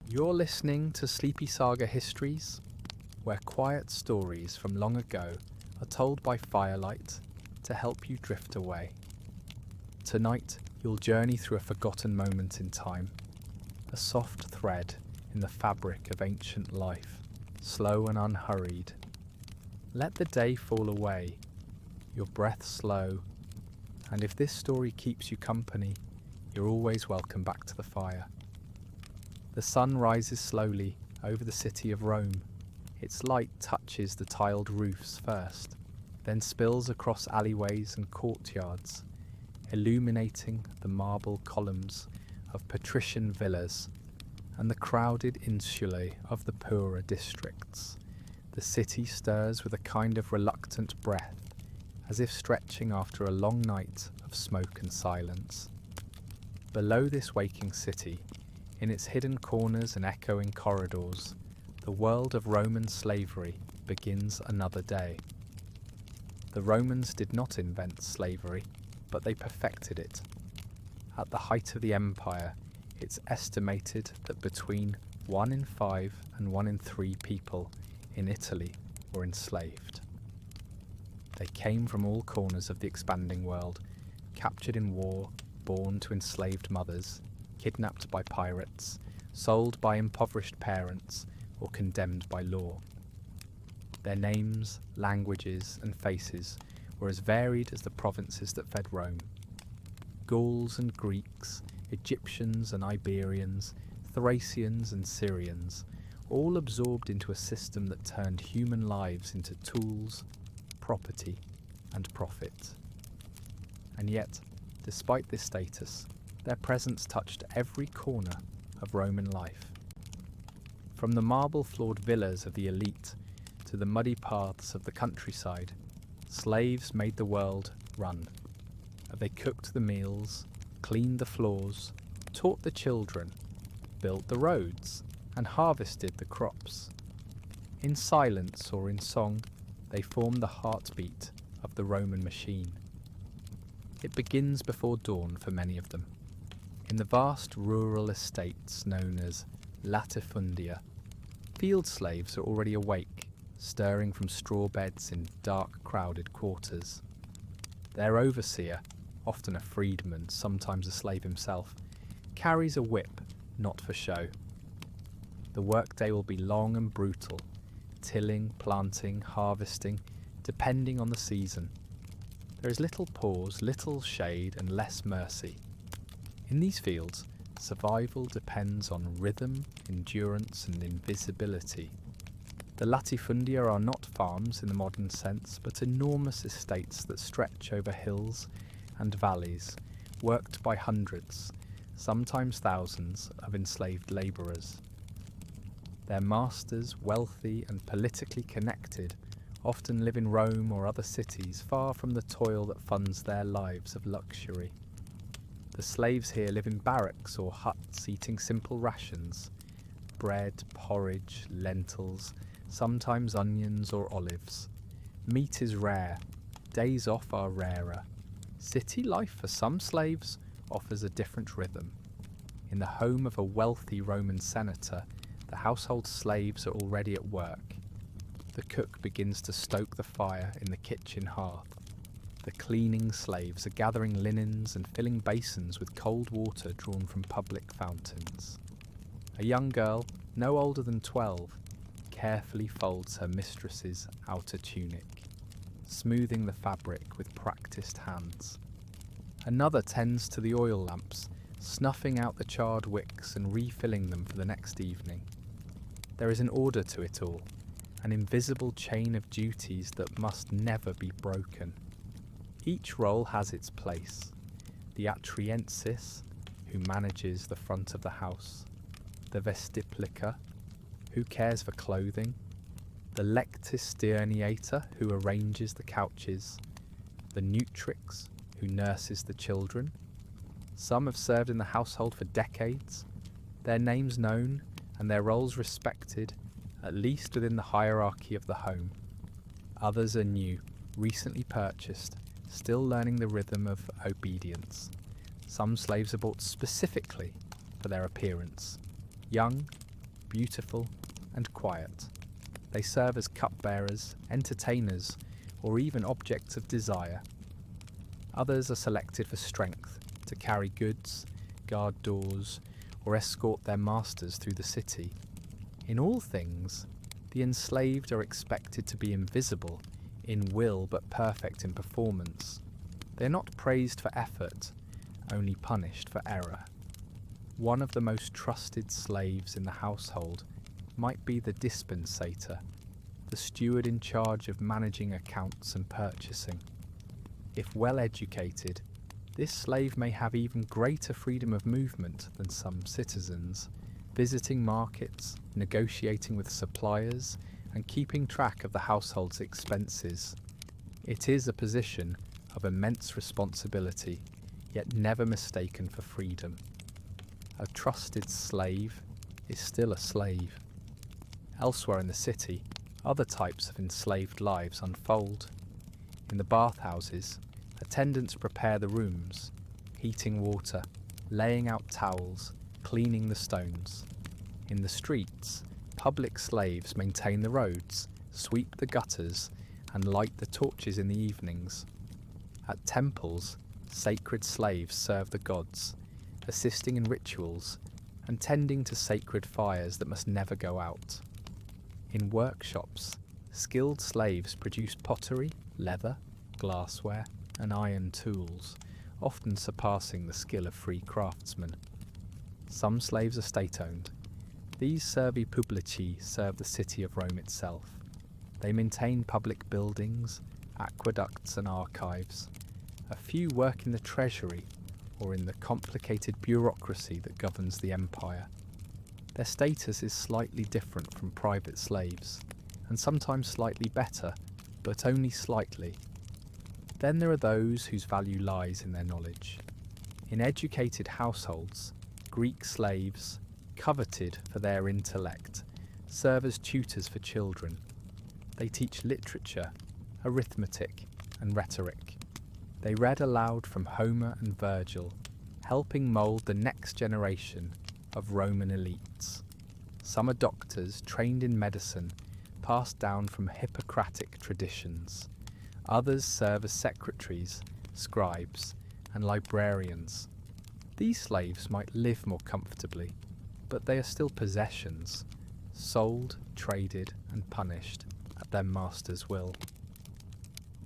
You're listening to Sleepy Saga Histories, where quiet stories from long ago are told by firelight to help you drift away. Tonight, you'll journey through a forgotten moment in time, a soft thread in the fabric of ancient life, slow and unhurried. Let the day fall away, your breath slow, and if this story keeps you company, you're always welcome back to the fire. The sun rises slowly over the city of Rome. Its light touches the tiled roofs first, then spills across alleyways and courtyards, illuminating the marble columns of patrician villas and the crowded insulae of the poorer districts. The city stirs with a kind of reluctant breath, as if stretching after a long night of smoke and silence. Below this waking city, in its hidden corners and echoing corridors, the world of Roman slavery begins another day. The Romans did not invent slavery, but they perfected it. At the height of the empire, it's estimated that between 1 in 5 and 1 in 3 people in Italy were enslaved. They came from all corners of the expanding world, captured in war, born to enslaved mothers, kidnapped by pirates, sold by impoverished parents, or condemned by law. Their names, languages, and faces were as varied as the provinces that fed Rome. Gauls and Greeks, Egyptians and Iberians, Thracians and Syrians, all absorbed into a system that turned human lives into tools, property, and profit. And yet, despite this status, their presence touched every corner of Roman life. From the marble-floored villas of the elite to the muddy paths of the countryside, slaves made the world run. They cooked the meals, cleaned the floors, taught the children, built the roads, and harvested the crops. In silence or in song, they formed the heartbeat of the Roman machine. It begins before dawn for many of them. In the vast rural estates known as latifundia, field slaves are already awake, stirring from straw beds in dark, crowded quarters. Their overseer, often a freedman, sometimes a slave himself, carries a whip, not for show. The workday will be long and brutal, tilling, planting, harvesting, depending on the season. There is little pause, little shade, and less mercy. In these fields, survival depends on rhythm, endurance, and invisibility. The latifundia are not farms in the modern sense, but enormous estates that stretch over hills and valleys, worked by hundreds, sometimes thousands, of enslaved labourers. Their masters, wealthy and politically connected, often live in Rome or other cities far from the toil that funds their lives of luxury. The slaves here live in barracks or huts, eating simple rations: bread, porridge, lentils, sometimes onions or olives. Meat is rare, days off are rarer. City life for some slaves offers a different rhythm. In the home of a wealthy Roman senator, the household slaves are already at work. The cook begins to stoke the fire in the kitchen hearth. The cleaning slaves are gathering linens and filling basins with cold water drawn from public fountains. A young girl, no older than 12, carefully folds her mistress's outer tunic, smoothing the fabric with practiced hands. Another tends to the oil lamps, snuffing out the charred wicks and refilling them for the next evening. There is an order to it all, an invisible chain of duties that must never be broken. Each role has its place. The atriensis, who manages the front of the house; the vestiplica, who cares for clothing; the lectisterniator, who arranges the couches; the nutrix, who nurses the children. Some have served in the household for decades, their names known and their roles respected, at least within the hierarchy of the home. Others are new, recently purchased, still learning the rhythm of obedience. Some slaves are bought specifically for their appearance. Young, beautiful and quiet. They serve as cupbearers, entertainers, or even objects of desire. Others are selected for strength, to carry goods, guard doors, or escort their masters through the city. In all things, the enslaved are expected to be invisible in will but perfect in performance. They are not praised for effort, only punished for error. One of the most trusted slaves in the household might be the dispensator, the steward in charge of managing accounts and purchasing. If well educated, this slave may have even greater freedom of movement than some citizens, visiting markets, negotiating with suppliers, and keeping track of the household's expenses. It is a position of immense responsibility, yet never mistaken for freedom. A trusted slave is still a slave. Elsewhere in the city, other types of enslaved lives unfold. In the bathhouses, attendants prepare the rooms, heating water, laying out towels, cleaning the stones. In the streets, public slaves maintain the roads, sweep the gutters, and light the torches in the evenings. At temples, sacred slaves serve the gods, assisting in rituals and tending to sacred fires that must never go out. In workshops, skilled slaves produce pottery, leather, glassware, and iron tools, often surpassing the skill of free craftsmen. Some slaves are state-owned. These servi publici serve the city of Rome itself. They maintain public buildings, aqueducts and archives. A few work in the treasury or in the complicated bureaucracy that governs the empire. Their status is slightly different from private slaves, and sometimes slightly better, but only slightly. Then there are those whose value lies in their knowledge. In educated households, Greek slaves, coveted for their intellect, serve as tutors for children. They teach literature, arithmetic, and rhetoric. They read aloud from Homer and Virgil, helping mould the next generation of Roman elites. Some are doctors trained in medicine, passed down from Hippocratic traditions. Others serve as secretaries, scribes, and librarians. These slaves might live more comfortably, but they are still possessions, sold, traded, and punished at their master's will.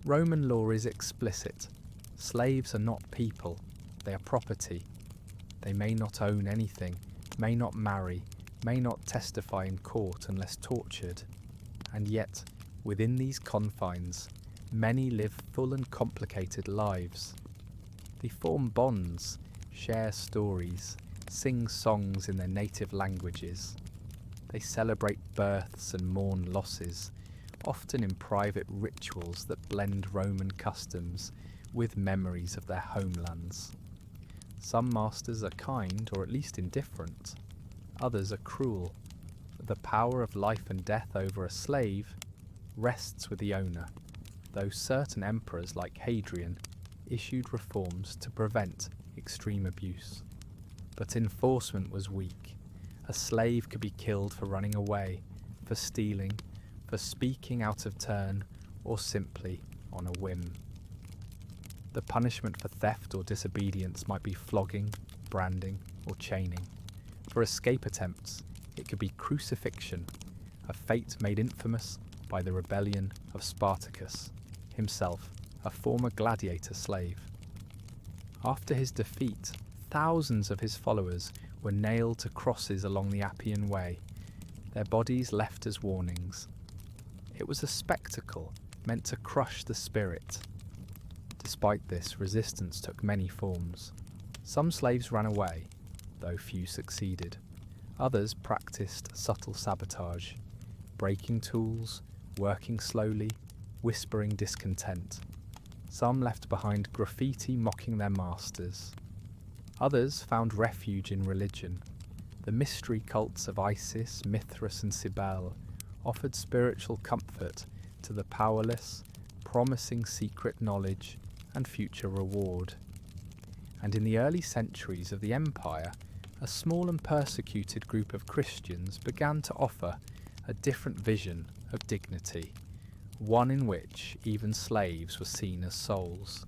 Roman law is explicit. Slaves are not people, they are property. They may not own anything, may not marry, may not testify in court unless tortured. And yet, within these confines, many live full and complicated lives. They form bonds, share stories, sing songs in their native languages. They celebrate births and mourn losses, often in private rituals that blend Roman customs with memories of their homelands. Some masters are kind or at least indifferent. Others are cruel. The power of life and death over a slave rests with the owner, though certain emperors like Hadrian issued reforms to prevent extreme abuse. But enforcement was weak. A slave could be killed for running away, for stealing, for speaking out of turn, or simply on a whim. The punishment for theft or disobedience might be flogging, branding, or chaining. For escape attempts, it could be crucifixion, a fate made infamous by the rebellion of Spartacus, himself a former gladiator slave. After his defeat, thousands of his followers were nailed to crosses along the Appian Way, their bodies left as warnings. It was a spectacle meant to crush the spirit. Despite this, resistance took many forms. Some slaves ran away, though few succeeded. Others practiced subtle sabotage, breaking tools, working slowly, whispering discontent. Some left behind graffiti mocking their masters. Others found refuge in religion. The mystery cults of Isis, Mithras and Cybele offered spiritual comfort to the powerless, promising secret knowledge and future reward. And in the early centuries of the empire, a small and persecuted group of Christians began to offer a different vision of dignity, one in which even slaves were seen as souls.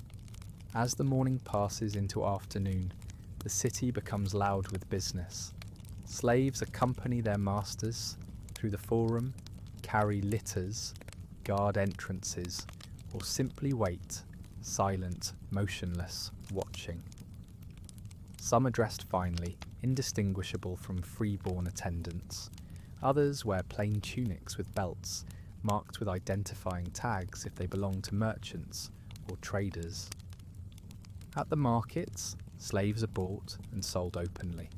As the morning passes into afternoon, the city becomes loud with business. Slaves accompany their masters through the forum, carry litters, guard entrances, or simply wait, silent, motionless, watching. Some are dressed finely, indistinguishable from free-born attendants. Others wear plain tunics with belts, marked with identifying tags if they belong to merchants or traders. At the markets, slaves are bought and sold openly.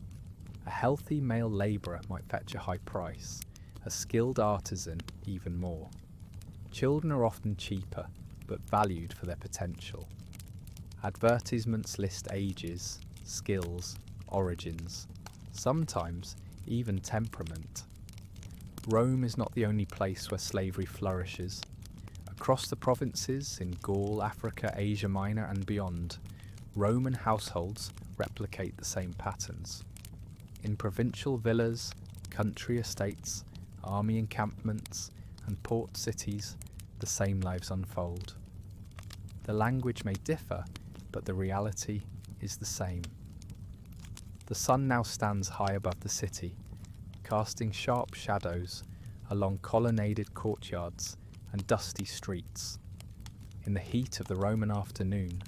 A healthy male labourer might fetch a high price, a skilled artisan even more. Children are often cheaper, but valued for their potential. Advertisements list ages, skills, origins, sometimes even temperament. Rome is not the only place where slavery flourishes. Across the provinces in Gaul, Africa, Asia Minor and beyond, Roman households replicate the same patterns. In provincial villas, country estates, army encampments and port cities, the same lives unfold. The language may differ, but the reality is the same. The sun now stands high above the city, casting sharp shadows along colonnaded courtyards and dusty streets. In the heat of the Roman afternoon,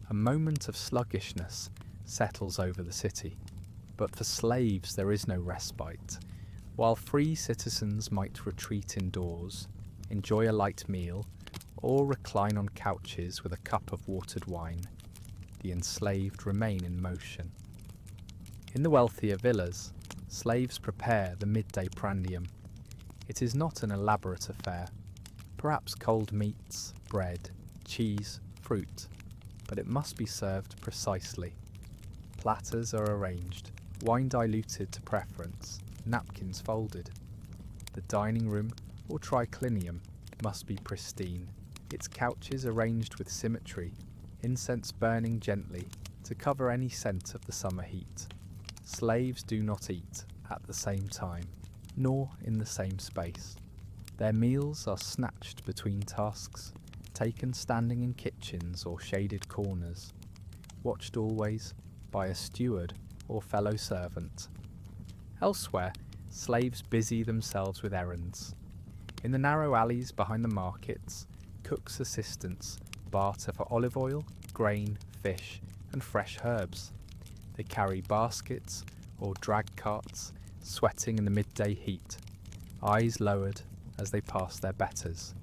a moment of sluggishness settles over the city. But for slaves there is no respite. While free citizens might retreat indoors, enjoy a light meal, or recline on couches with a cup of watered wine, the enslaved remain in motion. In the wealthier villas, slaves prepare the midday prandium. It is not an elaborate affair, perhaps cold meats, bread, cheese, fruit, but it must be served precisely. Platters are arranged, wine diluted to preference, napkins folded. The dining room, or triclinium, must be pristine, its couches arranged with symmetry, incense burning gently to cover any scent of the summer heat. Slaves do not eat at the same time, nor in the same space. Their meals are snatched between tasks, taken standing in kitchens or shaded corners, watched always by a steward or fellow servant. Elsewhere, slaves busy themselves with errands. In the narrow alleys behind the markets, cooks' assistants barter for olive oil, grain, fish, and fresh herbs. They carry baskets or drag carts, sweating in the midday heat, eyes lowered as they pass their betters.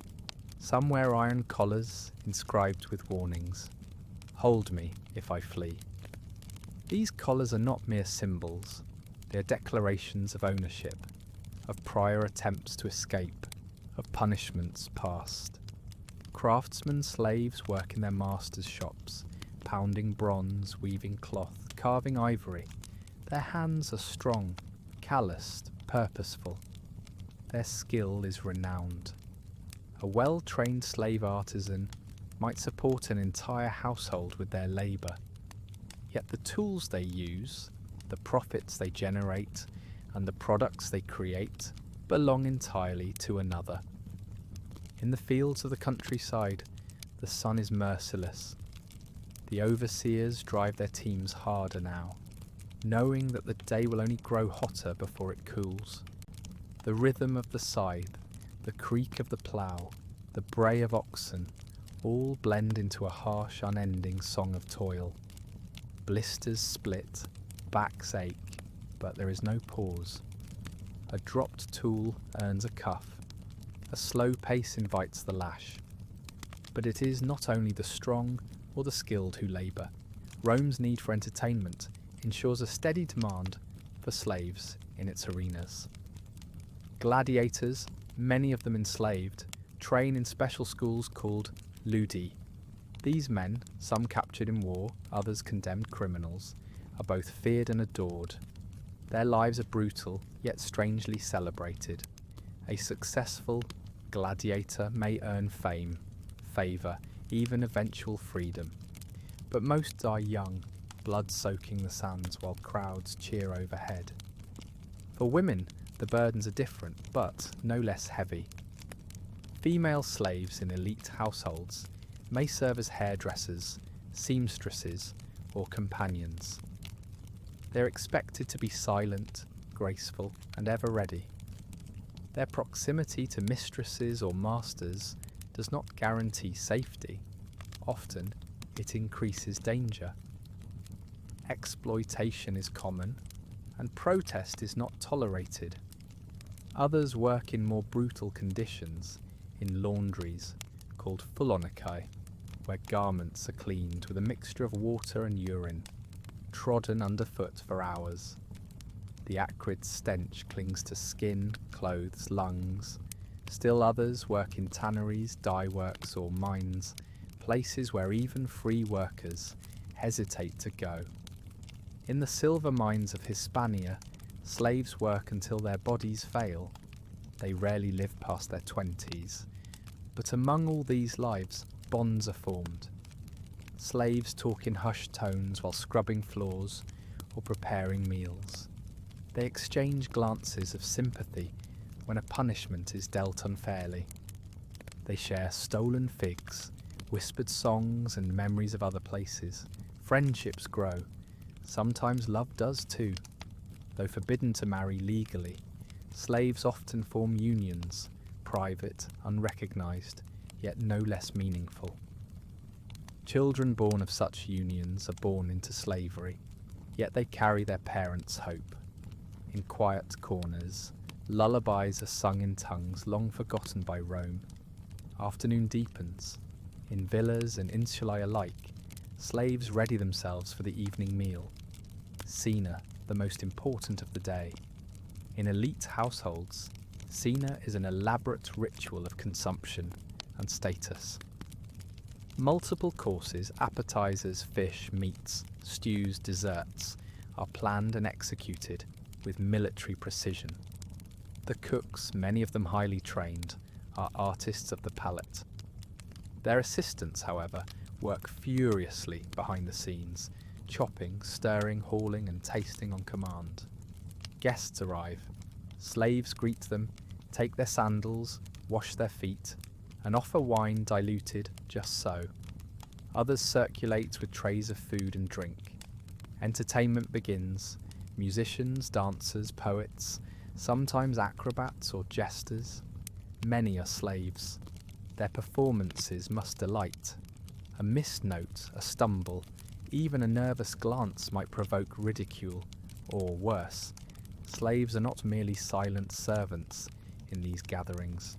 Some wear iron collars inscribed with warnings. Hold me if I flee. These collars are not mere symbols. They are declarations of ownership, of prior attempts to escape, of punishments past. Craftsmen slaves work in their masters' shops, pounding bronze, weaving cloth, carving ivory. Their hands are strong, calloused, purposeful. Their skill is renowned. A well-trained slave artisan might support an entire household with their labour. Yet the tools they use, the profits they generate, and the products they create belong entirely to another. In the fields of the countryside, the sun is merciless. The overseers drive their teams harder now, knowing that the day will only grow hotter before it cools. The rhythm of the scythe, the creak of the plough, the bray of oxen, all blend into a harsh, unending song of toil. Blisters split, backs ache, but there is no pause. A dropped tool earns a cuff. A slow pace invites the lash. But it is not only the strong or the skilled who labour. Rome's need for entertainment ensures a steady demand for slaves in its arenas. Gladiators, many of them enslaved, train in special schools called ludi. These men, some captured in war, others condemned criminals, are both feared and adored. Their lives are brutal, yet strangely celebrated. A successful gladiator may earn fame, favour, even eventual freedom. But most die young, blood soaking the sands while crowds cheer overhead. For women, the burdens are different, but no less heavy. Female slaves in elite households may serve as hairdressers, seamstresses, or companions. They're expected to be silent, graceful, and ever ready. Their proximity to mistresses or masters does not guarantee safety. Often, it increases danger. Exploitation is common, and protest is not tolerated. Others work in more brutal conditions, in laundries, called fulonakai, where garments are cleaned with a mixture of water and urine, trodden underfoot for hours. The acrid stench clings to skin, clothes, lungs. Still others work in tanneries, dye works, or mines, places where even free workers hesitate to go. In the silver mines of Hispania, slaves work until their bodies fail. They rarely live past their 20s. But among all these lives, bonds are formed. Slaves talk in hushed tones while scrubbing floors or preparing meals. They exchange glances of sympathy when a punishment is dealt unfairly. They share stolen figs, whispered songs and memories of other places. Friendships grow. Sometimes love does too. Though forbidden to marry legally, slaves often form unions, private, unrecognised, yet no less meaningful. Children born of such unions are born into slavery, yet they carry their parents' hope. In quiet corners, lullabies are sung in tongues long forgotten by Rome. Afternoon deepens. In villas and insulae alike, slaves ready themselves for the evening meal. Cena, the most important of the day. In elite households, Cena is an elaborate ritual of consumption and status. Multiple courses, appetizers, fish, meats, stews, desserts, are planned and executed with military precision. The cooks, many of them highly trained, are artists of the palate. Their assistants, however, work furiously behind the scenes, chopping, stirring, hauling, and tasting on command. Guests arrive. Slaves greet them, take their sandals, wash their feet, and offer wine diluted just so. Others circulate with trays of food and drink. Entertainment begins. Musicians, dancers, poets, sometimes acrobats or jesters. Many are slaves. Their performances must delight. A missed note, a stumble, even a nervous glance might provoke ridicule, or worse. Slaves are not merely silent servants in these gatherings.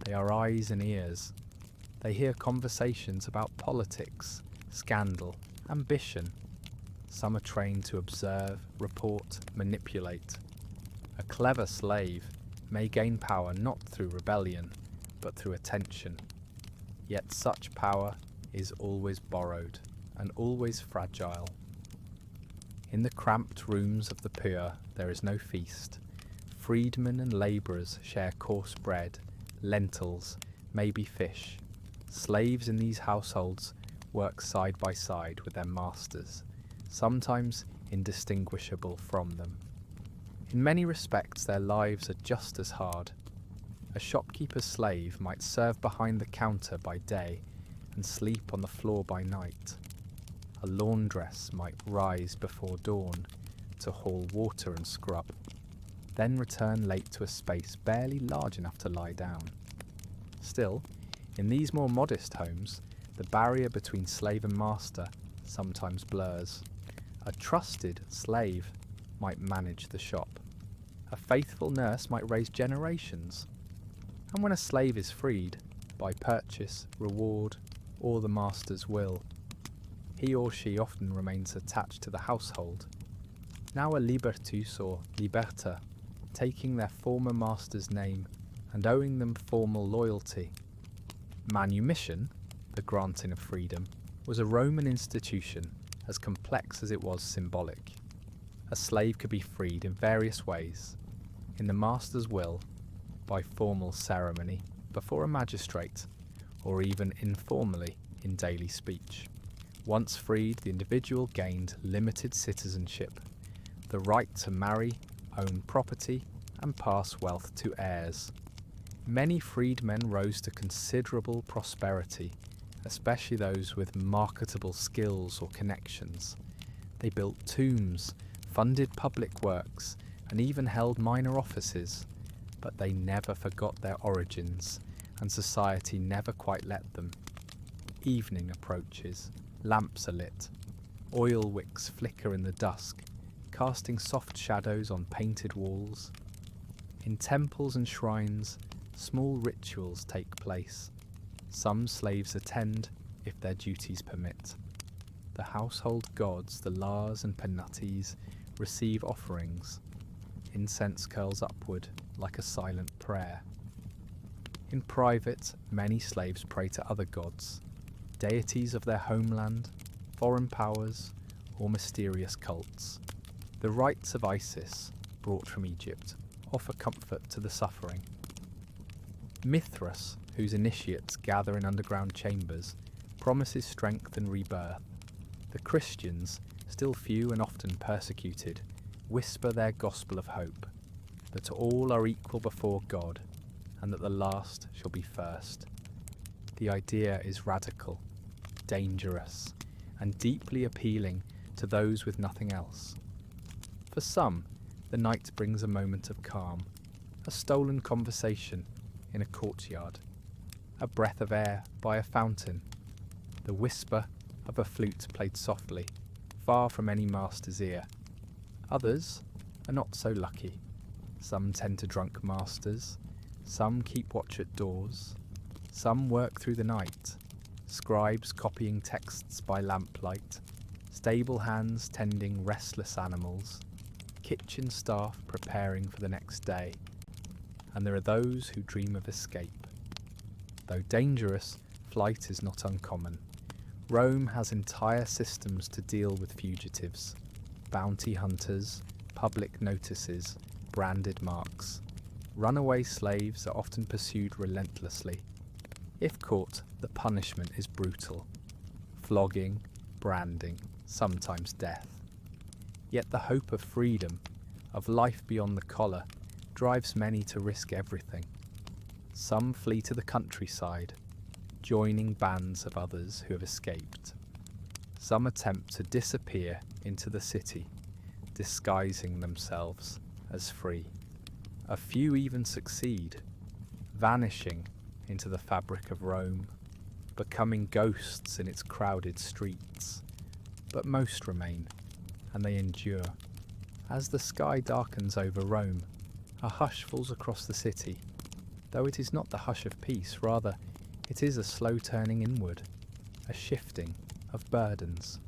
They are eyes and ears. They hear conversations about politics, scandal, ambition. Some are trained to observe, report, manipulate. A clever slave may gain power not through rebellion, but through attention. Yet such power is always borrowed and always fragile. In the cramped rooms of the poor there is no feast. Freedmen and labourers share coarse bread, lentils, maybe fish. Slaves in these households work side by side with their masters, sometimes indistinguishable from them. In many respects their lives are just as hard. A shopkeeper's slave might serve behind the counter by day and sleep on the floor by night. A laundress might rise before dawn to haul water and scrub, then return late to a space barely large enough to lie down. Still, in these more modest homes, the barrier between slave and master sometimes blurs. A trusted slave might manage the shop. A faithful nurse might raise generations. And when a slave is freed, by purchase, reward, or the master's will, he or she often remains attached to the household. Now a libertus or liberta, taking their former master's name and owing them formal loyalty. Manumission, the granting of freedom, was a Roman institution as complex as it was symbolic. A slave could be freed in various ways: in the master's will, by formal ceremony, before a magistrate, or even informally in daily speech. Once freed, the individual gained limited citizenship, the right to marry, own property, and pass wealth to heirs. Many freedmen rose to considerable prosperity, especially those with marketable skills or connections. They built tombs, funded public works, and even held minor offices, but they never forgot their origins, and society never quite let them. Evening approaches, lamps are lit, oil wicks flicker in the dusk, casting soft shadows on painted walls. In temples and shrines, small rituals take place. Some slaves attend, if their duties permit. The household gods, the Lars and Penates, receive offerings. Incense curls upward like a silent prayer. In private, many slaves pray to other gods, deities of their homeland, foreign powers, or mysterious cults. The rites of Isis, brought from Egypt, offer comfort to the suffering. Mithras, whose initiates gather in underground chambers, promises strength and rebirth. The Christians, still few and often persecuted, whisper their gospel of hope, that all are equal before God, and that the last shall be first. The idea is radical, dangerous, and deeply appealing to those with nothing else. For some, the night brings a moment of calm, a stolen conversation in a courtyard, a breath of air by a fountain, the whisper of a flute played softly, far from any master's ear. Others are not so lucky. Some tend to drunk masters, some keep watch at doors, some work through the night, scribes copying texts by lamplight, stable hands tending restless animals, kitchen staff preparing for the next day. And there are those who dream of escape. Though dangerous, flight is not uncommon. Rome has entire systems to deal with fugitives. Bounty hunters, public notices, branded marks. Runaway slaves are often pursued relentlessly. If caught, the punishment is brutal. Flogging, branding, sometimes death. Yet the hope of freedom, of life beyond the collar, drives many to risk everything. Some flee to the countryside, joining bands of others who have escaped. Some attempt to disappear into the city, disguising themselves as free. A few even succeed, vanishing into the fabric of Rome, becoming ghosts in its crowded streets. But most remain, and they endure. As the sky darkens over Rome, a hush falls across the city, though it is not the hush of peace, rather it is a slow turning inward, a shifting of burdens.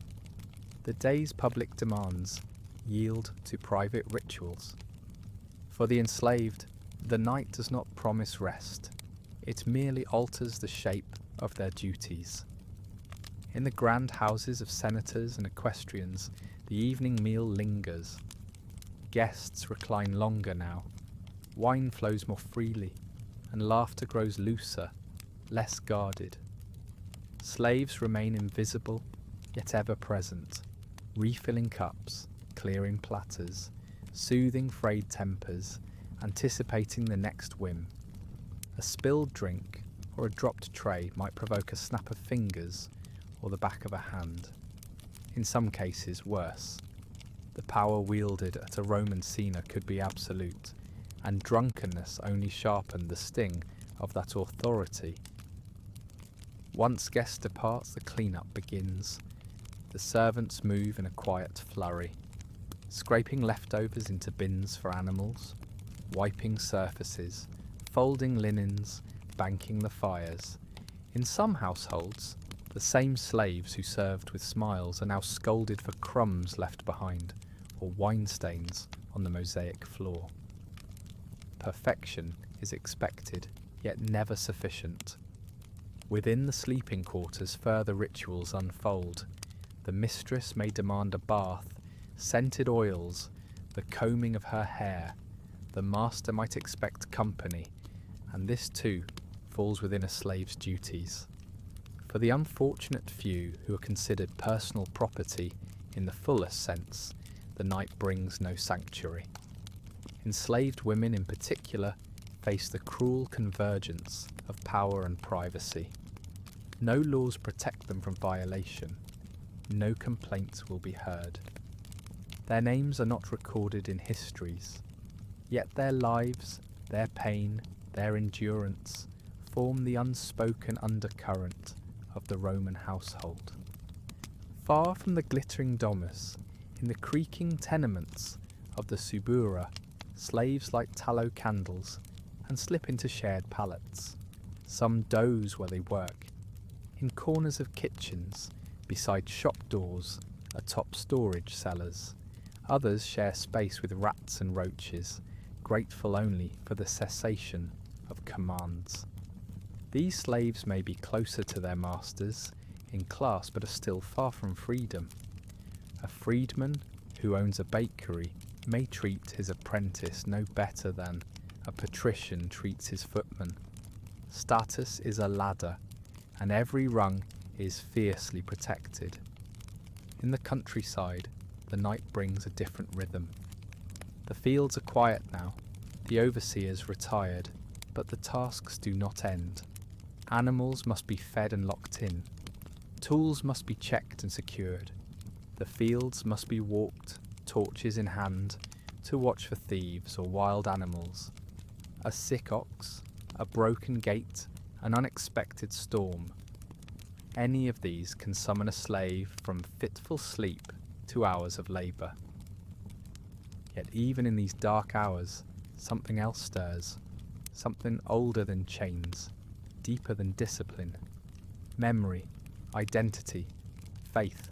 The day's public demands yield to private rituals. For the enslaved, the night does not promise rest, it merely alters the shape of their duties. In the grand houses of senators and equestrians, the evening meal lingers. Guests recline longer now. Wine flows more freely, and laughter grows looser, less guarded. Slaves remain invisible, yet ever present, refilling cups, clearing platters, soothing frayed tempers, anticipating the next whim. A spilled drink or a dropped tray might provoke a snap of fingers or the back of a hand. In some cases, worse. The power wielded at a Roman scena could be absolute, and drunkenness only sharpened the sting of that authority. Once guest departs, the clean-up begins. The servants move in a quiet flurry, scraping leftovers into bins for animals, wiping surfaces, folding linens, banking the fires. In some households, the same slaves who served with smiles are now scolded for crumbs left behind, or wine stains on the mosaic floor. Perfection is expected, yet never sufficient. Within the sleeping quarters, further rituals unfold. The mistress may demand a bath, scented oils, the combing of her hair. The master might expect company, and this too falls within a slave's duties. For the unfortunate few who are considered personal property in the fullest sense, the night brings no sanctuary. Enslaved women in particular face the cruel convergence of power and privacy. No laws protect them from violation. No complaints will be heard. Their names are not recorded in histories, yet their lives, their pain, their endurance form the unspoken undercurrent of the Roman household. Far from the glittering domus, in the creaking tenements of the Subura, slaves light tallow candles and slip into shared pallets. Some doze where they work, in corners of kitchens, beside shop doors, atop storage cellars. Others share space with rats and roaches, grateful only for the cessation of commands. These slaves may be closer to their masters in class, but are still far from freedom. A freedman who owns a bakery may treat his apprentice no better than a patrician treats his footman. Status is a ladder, and every rung is fiercely protected. In the countryside, the night brings a different rhythm. The fields are quiet now, the overseers retired, but the tasks do not end. Animals must be fed and locked in. Tools must be checked and secured. The fields must be walked, torches in hand, to watch for thieves or wild animals. A sick ox, a broken gate, an unexpected storm. Any of these can summon a slave from fitful sleep to hours of labour. Yet even in these dark hours, something else stirs, something older than chains, deeper than discipline. Memory, identity, faith.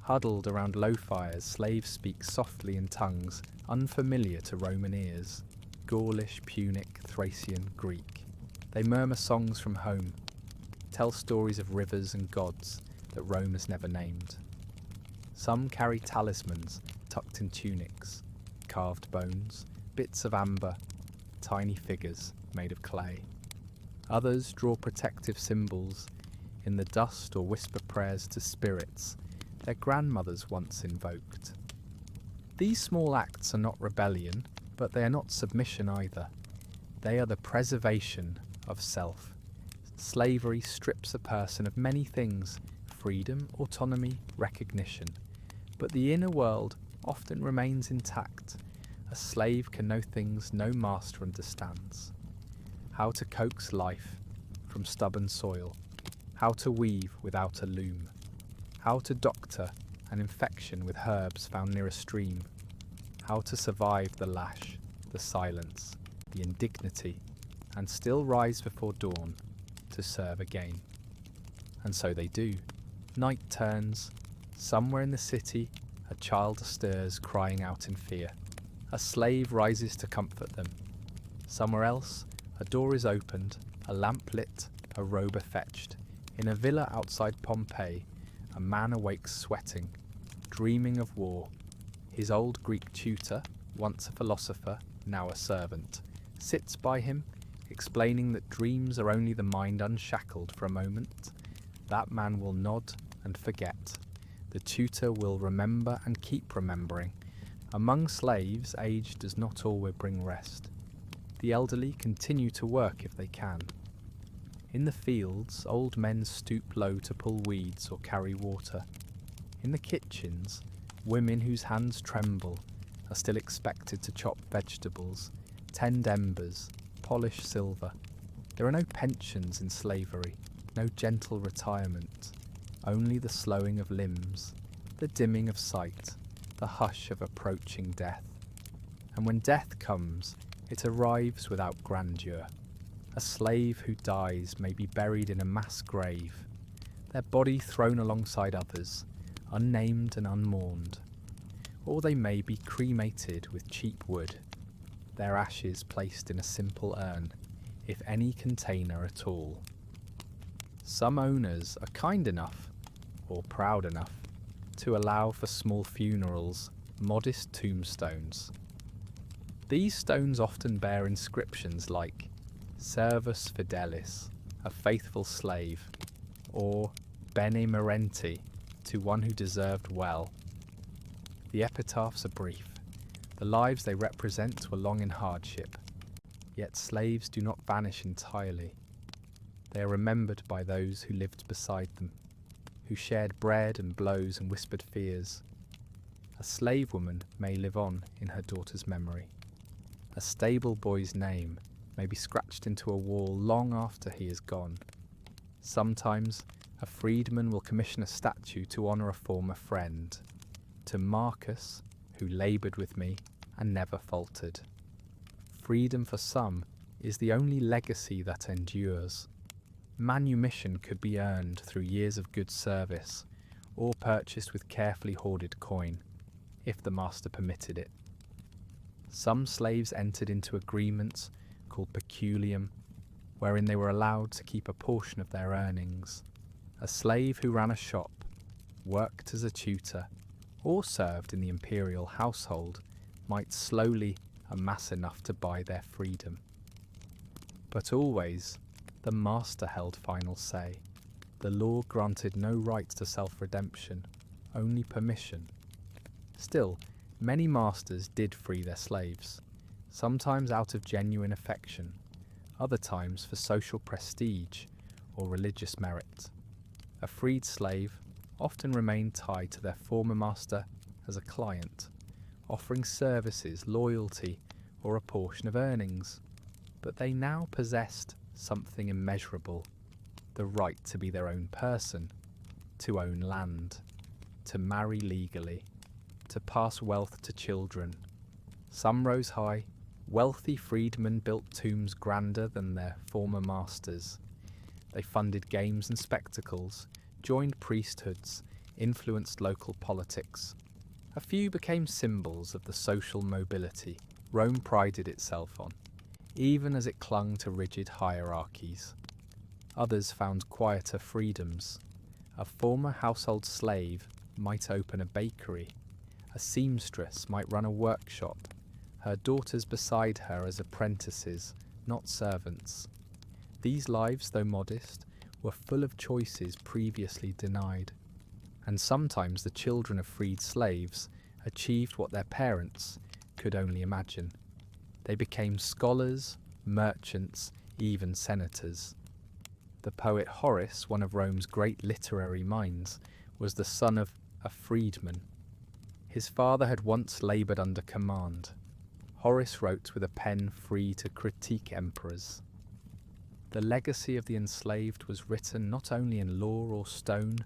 Huddled around low fires, slaves speak softly in tongues unfamiliar to Roman ears, Gaulish, Punic, Thracian, Greek. They murmur songs from home, tell stories of rivers and gods that Rome has never named. Some carry talismans tucked in tunics, carved bones, bits of amber, tiny figures made of clay. Others draw protective symbols in the dust or whisper prayers to spirits their grandmothers once invoked. These small acts are not rebellion, but they are not submission either. They are the preservation of self. Slavery strips a person of many things: freedom, autonomy, recognition. But the inner world often remains intact. A slave can know things no master understands. How to coax life from stubborn soil. How to weave without a loom. How to doctor an infection with herbs found near a stream. How to survive the lash, the silence, the indignity, and still rise before dawn to serve again. And so they do. Night turns. Somewhere in the city, a child stirs, crying out in fear. A slave rises to comfort them. Somewhere else, a door is opened, a lamp lit, a robe fetched. In a villa outside Pompeii, a man awakes sweating, dreaming of war. His old Greek tutor, once a philosopher, now a servant, sits by him, explaining that dreams are only the mind unshackled for a moment. That man will nod and forget. The tutor will remember and keep remembering. Among slaves, age does not always bring rest. The elderly continue to work if they can. In the fields, old men stoop low to pull weeds or carry water. In the kitchens, women whose hands tremble are still expected to chop vegetables, tend embers, polish silver. There are no pensions in slavery, no gentle retirement, only the slowing of limbs, the dimming of sight, the hush of approaching death. And when death comes, it arrives without grandeur. A slave who dies may be buried in a mass grave, their body thrown alongside others, unnamed and unmourned. Or they may be cremated with cheap wood, their ashes placed in a simple urn, if any container at all. Some owners are kind enough, or proud enough, to allow for small funerals, modest tombstones. These stones often bear inscriptions like Servus Fidelis, a faithful slave, or bene merenti, to one who deserved well. The epitaphs are brief. The lives they represent were long in hardship. Yet slaves do not vanish entirely. They are remembered by those who lived beside them, who shared bread and blows and whispered fears. A slave woman may live on in her daughter's memory. A stable boy's name may be scratched into a wall long after he is gone. Sometimes a freedman will commission a statue to honour a former friend, to Marcus, who laboured with me and never faltered. Freedom for some is the only legacy that endures. Manumission could be earned through years of good service, or purchased with carefully hoarded coin, if the master permitted it. Some slaves entered into agreements called peculium, wherein they were allowed to keep a portion of their earnings. A slave who ran a shop, worked as a tutor, or served in the imperial household might slowly amass enough to buy their freedom. But always, the master held final say. The law granted no right to self-redemption, only permission. Still, many masters did free their slaves, sometimes out of genuine affection, other times for social prestige or religious merit. A freed slave often remained tied to their former master as a client, offering services, loyalty, or a portion of earnings. But they now possessed something immeasurable, the right to be their own person, to own land, to marry legally, to pass wealth to children. Some rose high. Wealthy freedmen built tombs grander than their former masters. They funded games and spectacles, joined priesthoods, influenced local politics. A few became symbols of the social mobility Rome prided itself on, even as it clung to rigid hierarchies. Others found quieter freedoms. A former household slave might open a bakery. A seamstress might run a workshop, her daughters beside her as apprentices, not servants. These lives, though modest, were full of choices previously denied. And sometimes the children of freed slaves achieved what their parents could only imagine. They became scholars, merchants, even senators. The poet Horace, one of Rome's great literary minds, was the son of a freedman. His father had once laboured under command. Horace wrote with a pen free to critique emperors. The legacy of the enslaved was written not only in law or stone,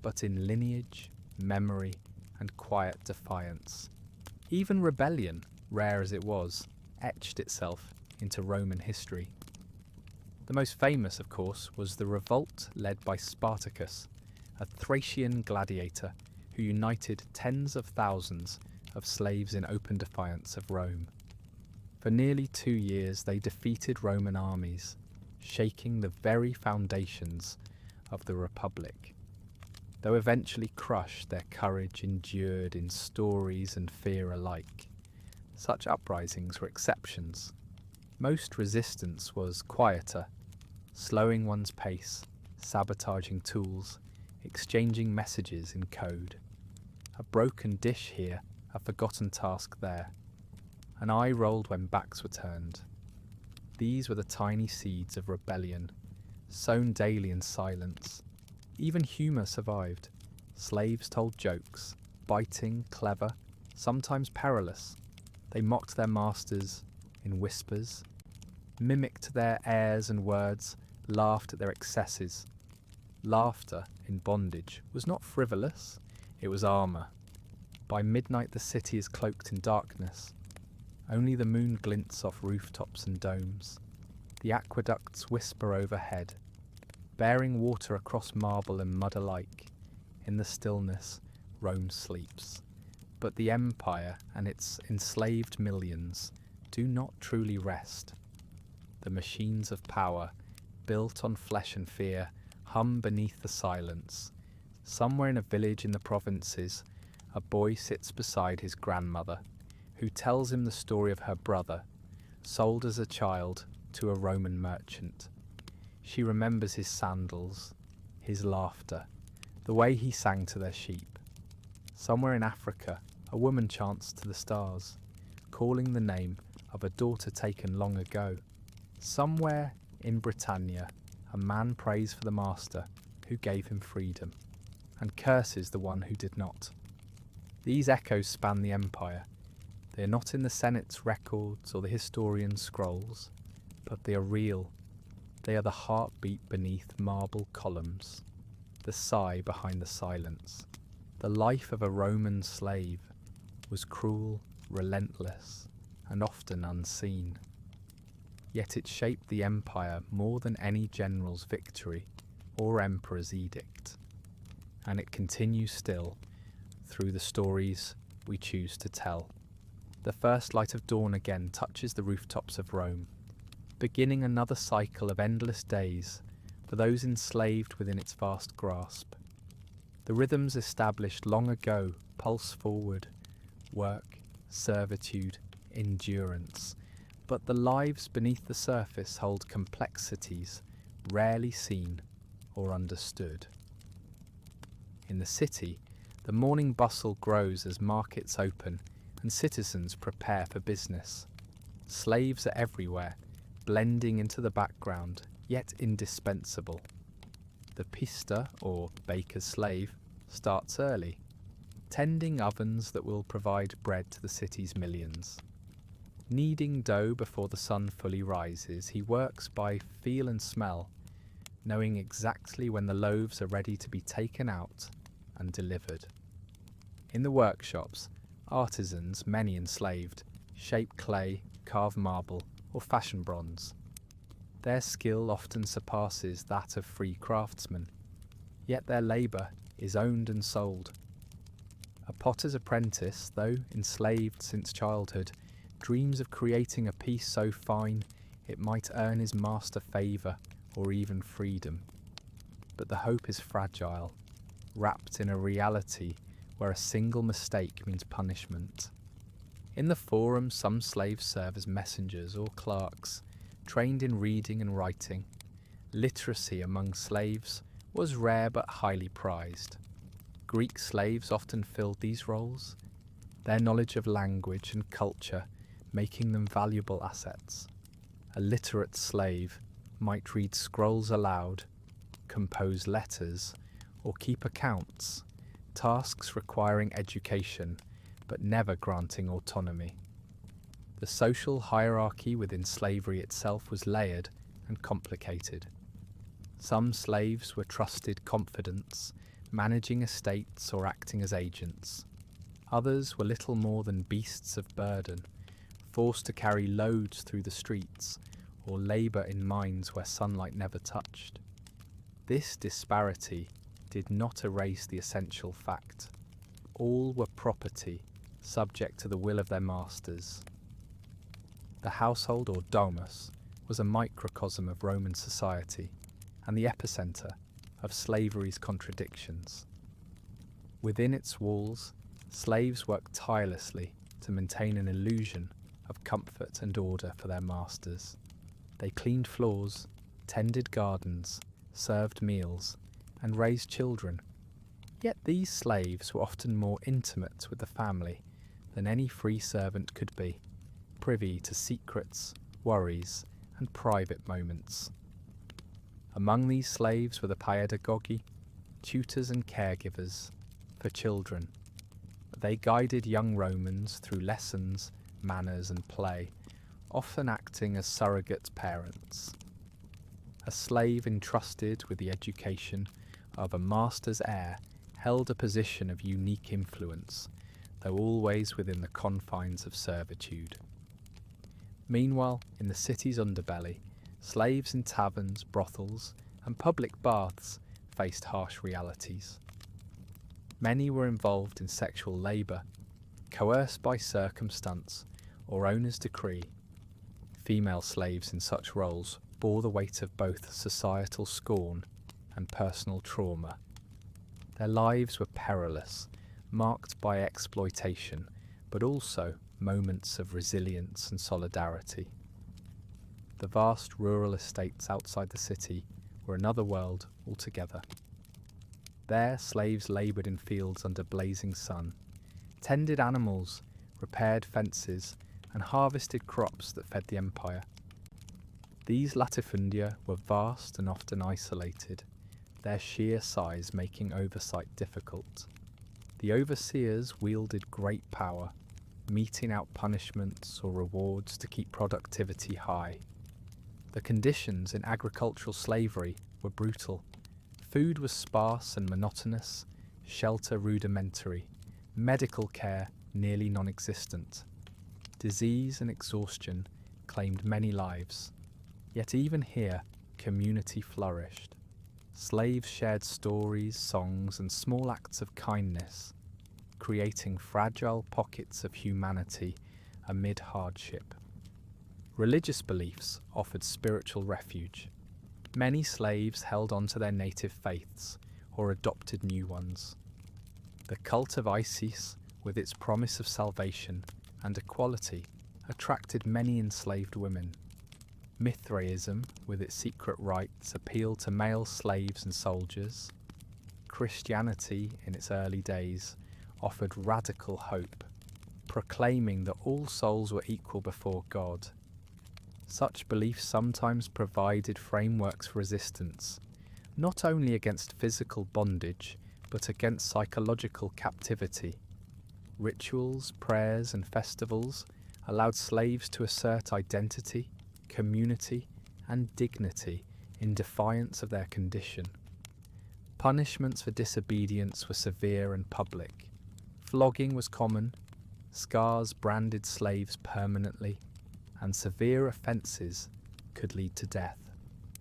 but in lineage, memory, and quiet defiance. Even rebellion, rare as it was, etched itself into Roman history. The most famous, of course, was the revolt led by Spartacus, a Thracian gladiator who united tens of thousands of slaves in open defiance of Rome. For nearly 2 years they defeated Roman armies, shaking the very foundations of the Republic. Though eventually crushed, their courage endured in stories and fear alike. Such uprisings were exceptions. Most resistance was quieter, slowing one's pace, sabotaging tools, exchanging messages in code. A broken dish here, a forgotten task there. An eye rolled when backs were turned. These were the tiny seeds of rebellion, sown daily in silence. Even humour survived. Slaves told jokes, biting, clever, sometimes perilous. They mocked their masters in whispers, mimicked their airs and words, laughed at their excesses. Laughter in bondage was not frivolous, it was armour. By midnight the city is cloaked in darkness. Only the moon glints off rooftops and domes. The aqueducts whisper overhead, bearing water across marble and mud alike. In the stillness, Rome sleeps. But the empire and its enslaved millions do not truly rest. The machines of power, built on flesh and fear, hum beneath the silence. Somewhere in a village in the provinces, a boy sits beside his grandmother, who tells him the story of her brother, sold as a child to a Roman merchant. She remembers his sandals, his laughter, the way he sang to their sheep. Somewhere in Africa, a woman chants to the stars, calling the name of a daughter taken long ago. Somewhere in Britannia, a man prays for the master who gave him freedom, and curses the one who did not. These echoes span the empire. They are not in the Senate's records or the historian's scrolls, but they are real. They are the heartbeat beneath marble columns, the sigh behind the silence. The life of a Roman slave was cruel, relentless, and often unseen. Yet it shaped the empire more than any general's victory or emperor's edict. And it continues still through the stories we choose to tell. The first light of dawn again touches the rooftops of Rome, beginning another cycle of endless days for those enslaved within its vast grasp. The rhythms established long ago pulse forward, work, servitude, endurance, but the lives beneath the surface hold complexities rarely seen or understood. In the city, the morning bustle grows as markets open and citizens prepare for business. Slaves are everywhere, blending into the background, yet indispensable. The pista, or baker's slave, starts early, tending ovens that will provide bread to the city's millions. Kneading dough before the sun fully rises, he works by feel and smell, knowing exactly when the loaves are ready to be taken out and delivered. In the workshops, artisans, many enslaved, shape clay, carve marble, or fashion bronze. Their skill often surpasses that of free craftsmen, yet their labour is owned and sold. A potter's apprentice, though enslaved since childhood, dreams of creating a piece so fine it might earn his master favour or even freedom. But the hope is fragile, wrapped in a reality where a single mistake means punishment. In the forum, some slaves serve as messengers or clerks, trained in reading and writing. Literacy among slaves was rare but highly prized. Greek slaves often filled these roles, their knowledge of language and culture making them valuable assets. A literate slave might read scrolls aloud, compose letters, or keep accounts, tasks requiring education but never granting autonomy. The social hierarchy within slavery itself was layered and complicated. Some slaves were trusted confidants, managing estates or acting as agents. Others were little more than beasts of burden, forced to carry loads through the streets or labour in mines where sunlight never touched. This disparity did not erase the essential fact. All were property, subject to the will of their masters. The household, or domus, was a microcosm of Roman society and the epicentre of slavery's contradictions. Within its walls, slaves worked tirelessly to maintain an illusion of comfort and order for their masters. They cleaned floors, tended gardens, served meals, and raised children. Yet these slaves were often more intimate with the family than any free servant could be, privy to secrets, worries, and private moments. Among these slaves were the paedagogi, tutors and caregivers for children. They guided young Romans through lessons, manners, and play, often acting as surrogate parents. A slave entrusted with the education of a master's heir held a position of unique influence, though always within the confines of servitude. Meanwhile, in the city's underbelly, slaves in taverns, brothels, and public baths faced harsh realities. Many were involved in sexual labour, coerced by circumstance or owner's decree. Female slaves in such roles bore the weight of both societal scorn and personal trauma. Their lives were perilous, marked by exploitation, but also moments of resilience and solidarity. The vast rural estates outside the city were another world altogether. There, slaves laboured in fields under blazing sun, tended animals, repaired fences, and harvested crops that fed the empire. These latifundia were vast and often isolated, their sheer size making oversight difficult. The overseers wielded great power, meting out punishments or rewards to keep productivity high. The conditions in agricultural slavery were brutal. Food was sparse and monotonous, shelter rudimentary, medical care nearly non-existent. Disease and exhaustion claimed many lives. Yet even here, community flourished. Slaves shared stories, songs, and small acts of kindness, creating fragile pockets of humanity amid hardship. Religious beliefs offered spiritual refuge. Many slaves held on to their native faiths or adopted new ones. The cult of Isis, with its promise of salvation and equality, attracted many enslaved women. Mithraism, with its secret rites, appealed to male slaves and soldiers. Christianity, in its early days, offered radical hope, proclaiming that all souls were equal before God. Such beliefs sometimes provided frameworks for resistance, not only against physical bondage, but against psychological captivity. Rituals, prayers, and festivals allowed slaves to assert identity, community, and dignity in defiance of their condition. Punishments for disobedience were severe and public. Flogging was common, scars branded slaves permanently, and severe offences could lead to death.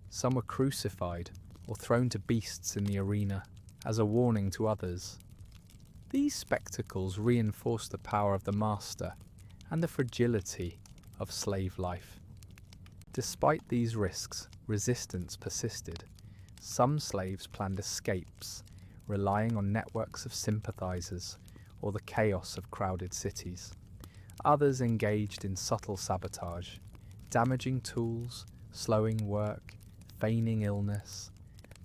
Some were crucified or thrown to beasts in the arena as a warning to others. These spectacles reinforced the power of the master and the fragility of slave life. Despite these risks, resistance persisted. Some slaves planned escapes, relying on networks of sympathizers or the chaos of crowded cities. Others engaged in subtle sabotage, damaging tools, slowing work, feigning illness.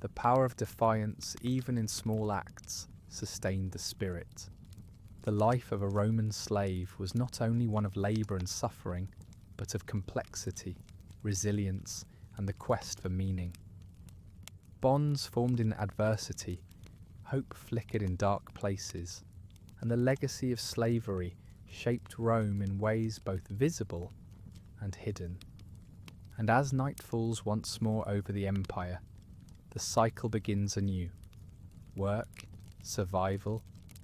The power of defiance, even in small acts, sustained the spirit. The life of a Roman slave was not only one of labour and suffering, but of complexity, resilience, and the quest for meaning. Bonds formed in adversity, hope flickered in dark places, and the legacy of slavery shaped Rome in ways both visible and hidden. And as night falls once more over the empire, the cycle begins anew. Work, survival,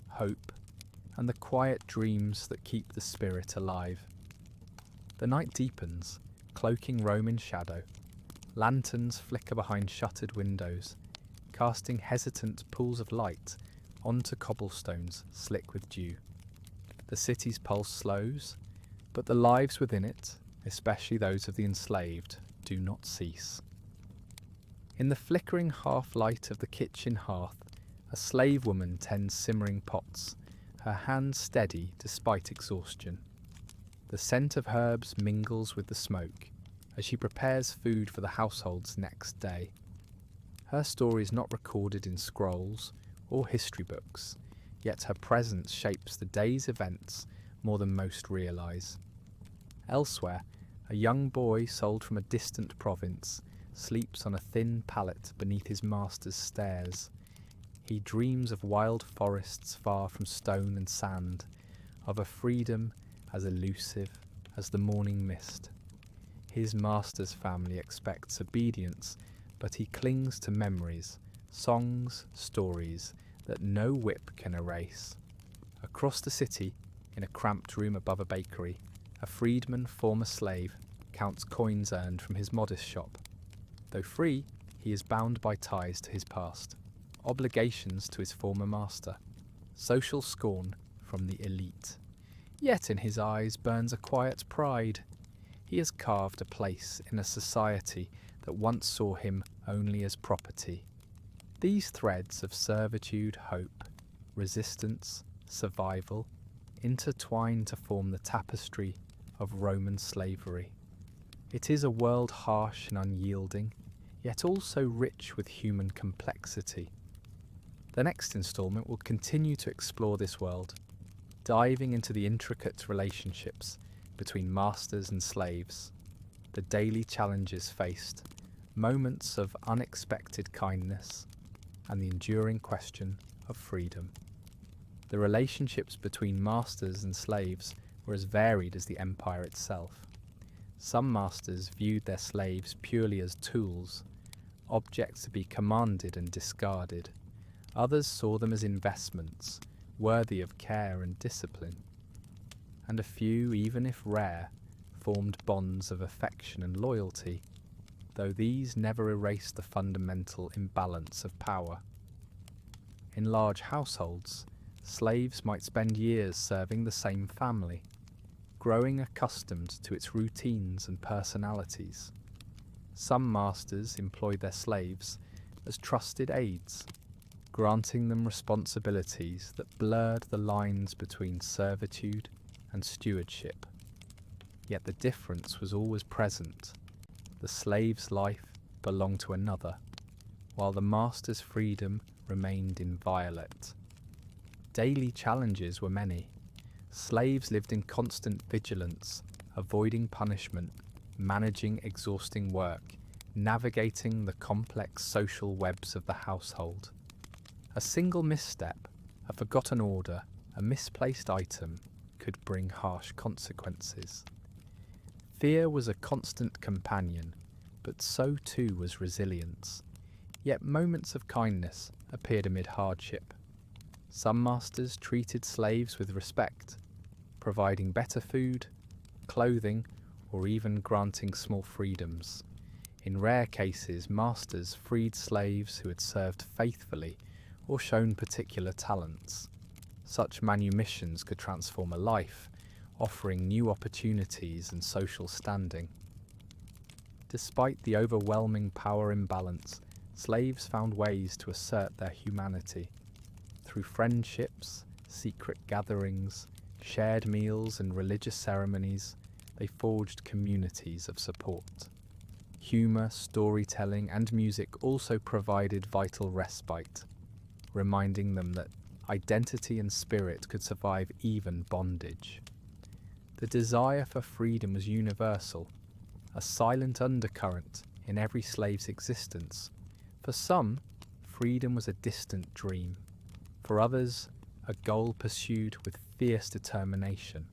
hope, and the quiet dreams that keep the spirit alive. The night deepens, cloaking Rome in shadow. Lanterns flicker behind shuttered windows, casting hesitant pools of light onto cobblestones slick with dew. The city's pulse slows, but the lives within it, especially those of the enslaved, do not cease. In the flickering half-light of the kitchen hearth, a slave woman tends simmering pots, her hands steady despite exhaustion. The scent of herbs mingles with the smoke as she prepares food for the household's next day. Her story is not recorded in scrolls or history books, yet her presence shapes the day's events more than most realise. Elsewhere, a young boy sold from a distant province sleeps on a thin pallet beneath his master's stairs. He dreams of wild forests far from stone and sand, of a freedom as elusive as the morning mist. His master's family expects obedience, but he clings to memories, songs, stories that no whip can erase. Across the city, in a cramped room above a bakery, a freedman, former slave, counts coins earned from his modest shop. Though free, he is bound by ties to his past, obligations to his former master, social scorn from the elite. Yet in his eyes burns a quiet pride. He has carved a place in a society that once saw him only as property. These threads of servitude, hope, resistance, survival, intertwine to form the tapestry of Roman slavery. It is a world harsh and unyielding, yet also rich with human complexity. The next instalment will continue to explore this world, diving into the intricate relationships between masters and slaves, the daily challenges faced, moments of unexpected kindness, and the enduring question of freedom. The relationships between masters and slaves were as varied as the empire itself. Some masters viewed their slaves purely as tools, objects to be commanded and discarded. Others saw them as investments, worthy of care and discipline. And a few, even if rare, formed bonds of affection and loyalty, though these never erased the fundamental imbalance of power. In large households, slaves might spend years serving the same family, growing accustomed to its routines and personalities. Some masters employed their slaves as trusted aides, granting them responsibilities that blurred the lines between servitude and stewardship. Yet the difference was always present. The slave's life belonged to another, while the master's freedom remained inviolate. Daily challenges were many. Slaves lived in constant vigilance, avoiding punishment, managing exhausting work, navigating the complex social webs of the household. A single misstep, a forgotten order, a misplaced item could bring harsh consequences. Fear was a constant companion, but so too was resilience. Yet moments of kindness appeared amid hardship. Some masters treated slaves with respect, providing better food, clothing, or even granting small freedoms. In rare cases, masters freed slaves who had served faithfully or shown particular talents. Such manumissions could transform a life, offering new opportunities and social standing. Despite the overwhelming power imbalance, slaves found ways to assert their humanity. Through friendships, secret gatherings, shared meals and religious ceremonies, they forged communities of support. Humour, storytelling and music also provided vital respite, reminding them that identity and spirit could survive even bondage. The desire for freedom was universal, a silent undercurrent in every slave's existence. For some, freedom was a distant dream. For others, a goal pursued with fierce determination.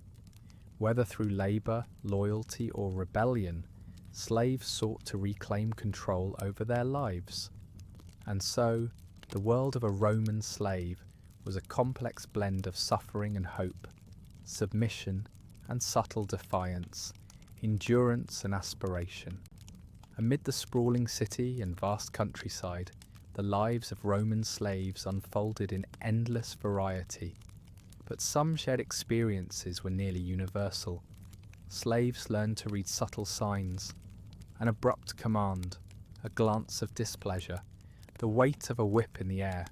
Whether through labour, loyalty or rebellion, slaves sought to reclaim control over their lives. And so, the world of a Roman slave was a complex blend of suffering and hope, submission and subtle defiance, endurance and aspiration. Amid the sprawling city and vast countryside, the lives of Roman slaves unfolded in endless variety. But some shared experiences were nearly universal. Slaves learned to read subtle signs, an abrupt command, a glance of displeasure, the weight of a whip in the air.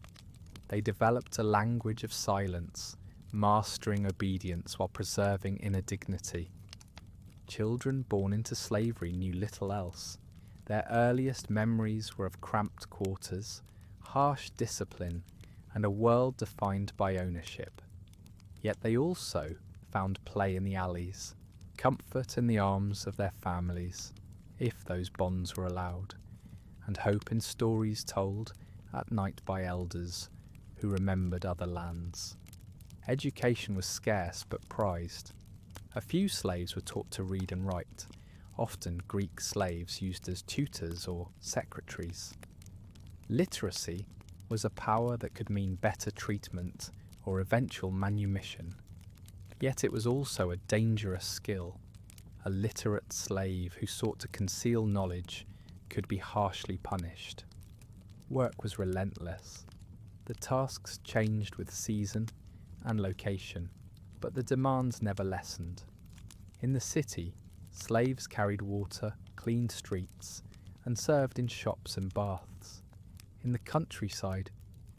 They developed a language of silence, mastering obedience while preserving inner dignity. Children born into slavery knew little else. Their earliest memories were of cramped quarters, harsh discipline, and a world defined by ownership. Yet they also found play in the alleys, comfort in the arms of their families, if those bonds were allowed, and hope in stories told at night by elders who remembered other lands. Education was scarce but prized. A few slaves were taught to read and write, often Greek slaves used as tutors or secretaries. Literacy was a power that could mean better treatment or eventual manumission. Yet it was also a dangerous skill. A literate slave who sought to conceal knowledge could be harshly punished. Work was relentless. The tasks changed with season and location, but the demands never lessened. In the city, slaves carried water, cleaned streets, and served in shops and baths. In the countryside,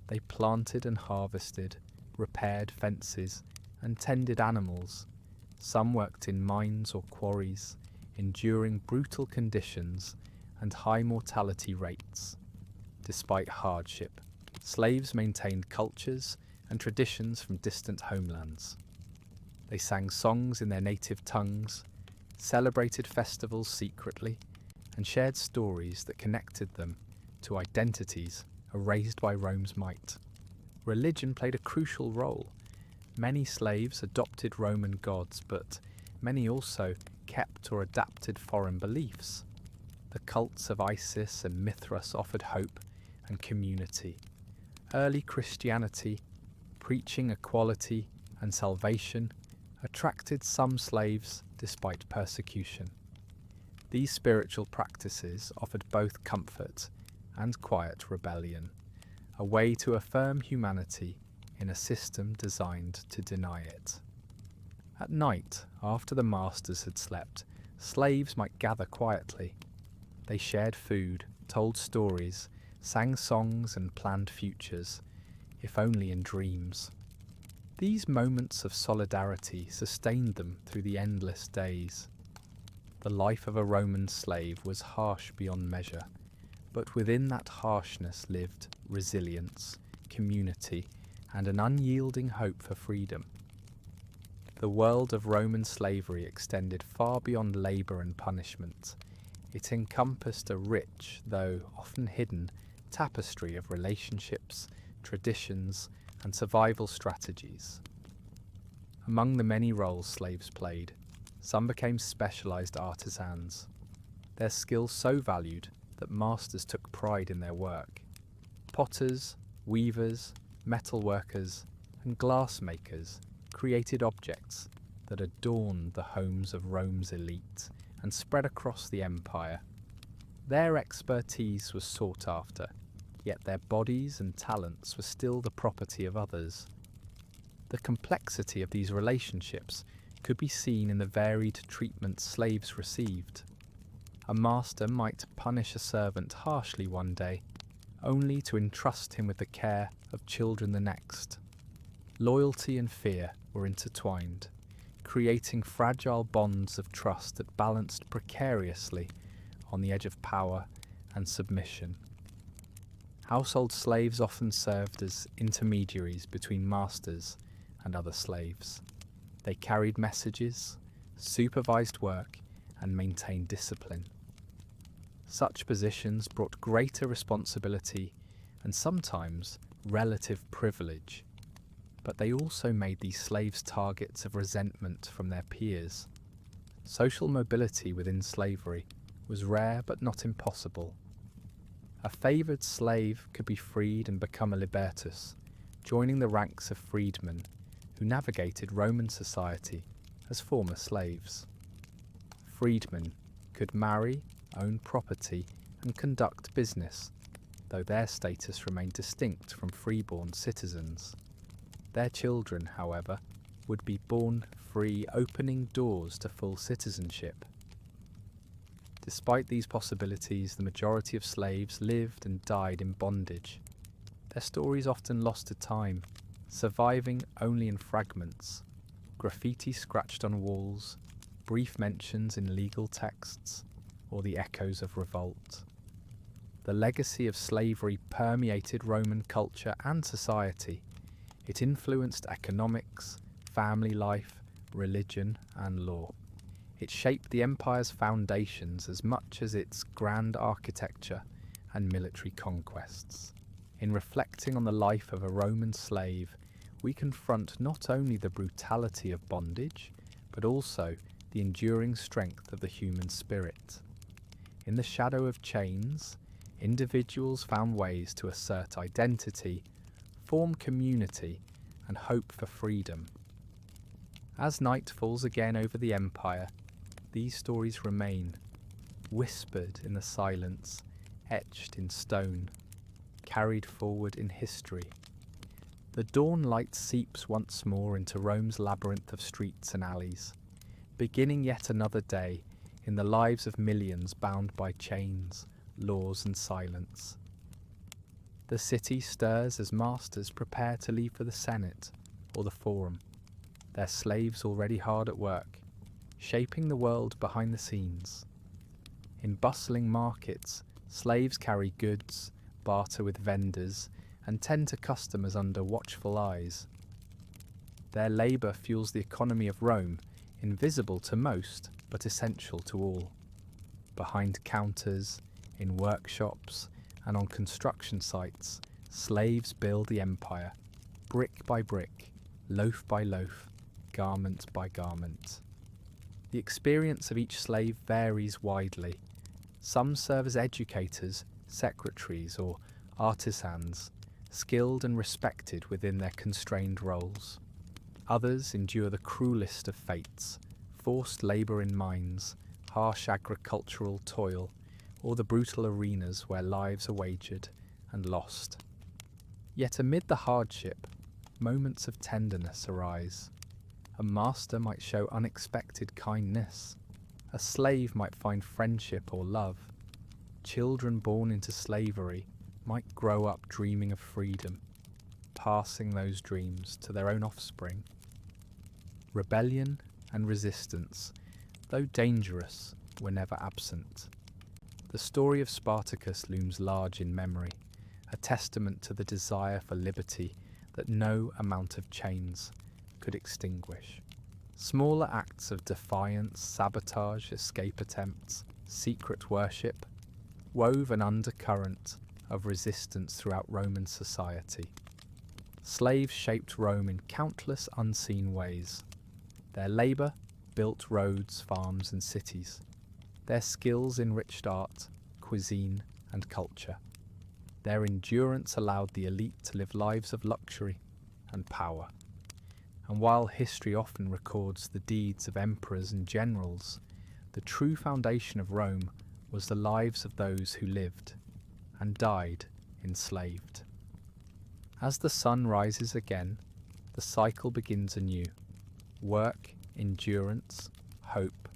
they planted and harvested, repaired fences, and tended animals. Some worked in mines or quarries, enduring brutal conditions and high mortality rates. Despite hardship, slaves maintained cultures and traditions from distant homelands. They sang songs in their native tongues, celebrated festivals secretly, and shared stories that connected them to identities erased by Rome's might. Religion played a crucial role. Many slaves adopted Roman gods, but many also kept or adapted foreign beliefs. The cults of Isis and Mithras offered hope and community. Early Christianity, preaching equality and salvation, attracted some slaves despite persecution. These spiritual practices offered both comfort and quiet rebellion, a way to affirm humanity in a system designed to deny it. At night, after the masters had slept, slaves might gather quietly. They shared food, told stories, sang songs and planned futures, if only in dreams. These moments of solidarity sustained them through the endless days. The life of a Roman slave was harsh beyond measure, but within that harshness lived resilience, community, and an unyielding hope for freedom. The world of Roman slavery extended far beyond labour and punishment. It encompassed a rich, though often hidden, tapestry of relationships, traditions, and survival strategies. Among the many roles slaves played, some became specialised artisans, their skills so valued that masters took pride in their work. Potters, weavers, metal workers, and glass makers created objects that adorned the homes of Rome's elite and spread across the empire. Their expertise was sought after, yet their bodies and talents were still the property of others. The complexity of these relationships could be seen in the varied treatment slaves received. A master might punish a servant harshly one day, only to entrust him with the care of children the next. Loyalty and fear were intertwined, creating fragile bonds of trust that balanced precariously on the edge of power and submission. Household slaves often served as intermediaries between masters and other slaves. They carried messages, supervised work, and maintained discipline. Such positions brought greater responsibility and sometimes relative privilege, but they also made these slaves targets of resentment from their peers. Social mobility within slavery was rare but not impossible. A favoured slave could be freed and become a libertus, joining the ranks of freedmen who navigated Roman society as former slaves. Freedmen could marry, own property, and conduct business, though their status remained distinct from freeborn citizens. Their children, however, would be born free, opening doors to full citizenship. Despite these possibilities, the majority of slaves lived and died in bondage. Their stories often lost to time, surviving only in fragments, graffiti scratched on walls, brief mentions in legal texts, or the echoes of revolt. The legacy of slavery permeated Roman culture and society. It influenced economics, family life, religion, and law. It shaped the empire's foundations as much as its grand architecture and military conquests. In reflecting on the life of a Roman slave, we confront not only the brutality of bondage, but also the enduring strength of the human spirit. In the shadow of chains, individuals found ways to assert identity, form community, and hope for freedom. As night falls again over the empire, these stories remain, whispered in the silence, etched in stone, carried forward in history. The dawn light seeps once more into Rome's labyrinth of streets and alleys, beginning yet another day in the lives of millions bound by chains, laws, and silence. The city stirs as masters prepare to leave for the Senate or the Forum, their slaves already hard at work, shaping the world behind the scenes. In bustling markets, slaves carry goods, barter with vendors, and tend to customers under watchful eyes. Their labour fuels the economy of Rome, invisible to most but essential to all. Behind counters, in workshops, and on construction sites, slaves build the empire, brick by brick, loaf by loaf, garment by garment. The experience of each slave varies widely. Some serve as educators, secretaries, or artisans, skilled and respected within their constrained roles. Others endure the cruelest of fates, forced labour in mines, harsh agricultural toil, or the brutal arenas where lives are wagered and lost. Yet amid the hardship, moments of tenderness arise. A master might show unexpected kindness. A slave might find friendship or love. Children born into slavery might grow up dreaming of freedom, passing those dreams to their own offspring. Rebellion and resistance, though dangerous, were never absent. The story of Spartacus looms large in memory, a testament to the desire for liberty that no amount of chains could extinguish. Smaller acts of defiance, sabotage, escape attempts, secret worship, wove an undercurrent of resistance throughout Roman society. Slaves shaped Rome in countless unseen ways. Their labour built roads, farms and cities. Their skills enriched art, cuisine and culture. Their endurance allowed the elite to live lives of luxury and power. And while history often records the deeds of emperors and generals, the true foundation of Rome was the lives of those who lived and died enslaved. As the sun rises again, the cycle begins anew. Work, endurance, hope,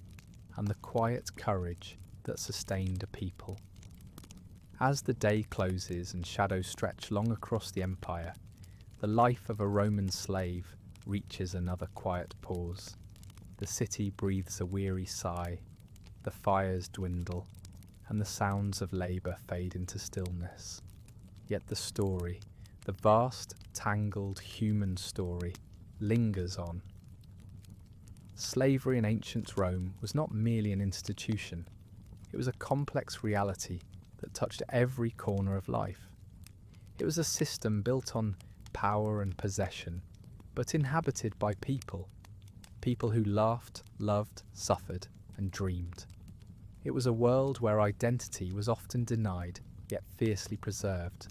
and the quiet courage that sustained a people. As the day closes and shadows stretch long across the empire, the life of a Roman slave reaches another quiet pause. The city breathes a weary sigh, the fires dwindle, and the sounds of labour fade into stillness. Yet the story, the vast, tangled human story, lingers on. Slavery in ancient Rome was not merely an institution. It was a complex reality that touched every corner of life. It was a system built on power and possession, but inhabited by people who laughed, loved, suffered, and dreamed. It was a world where identity was often denied, yet fiercely preserved,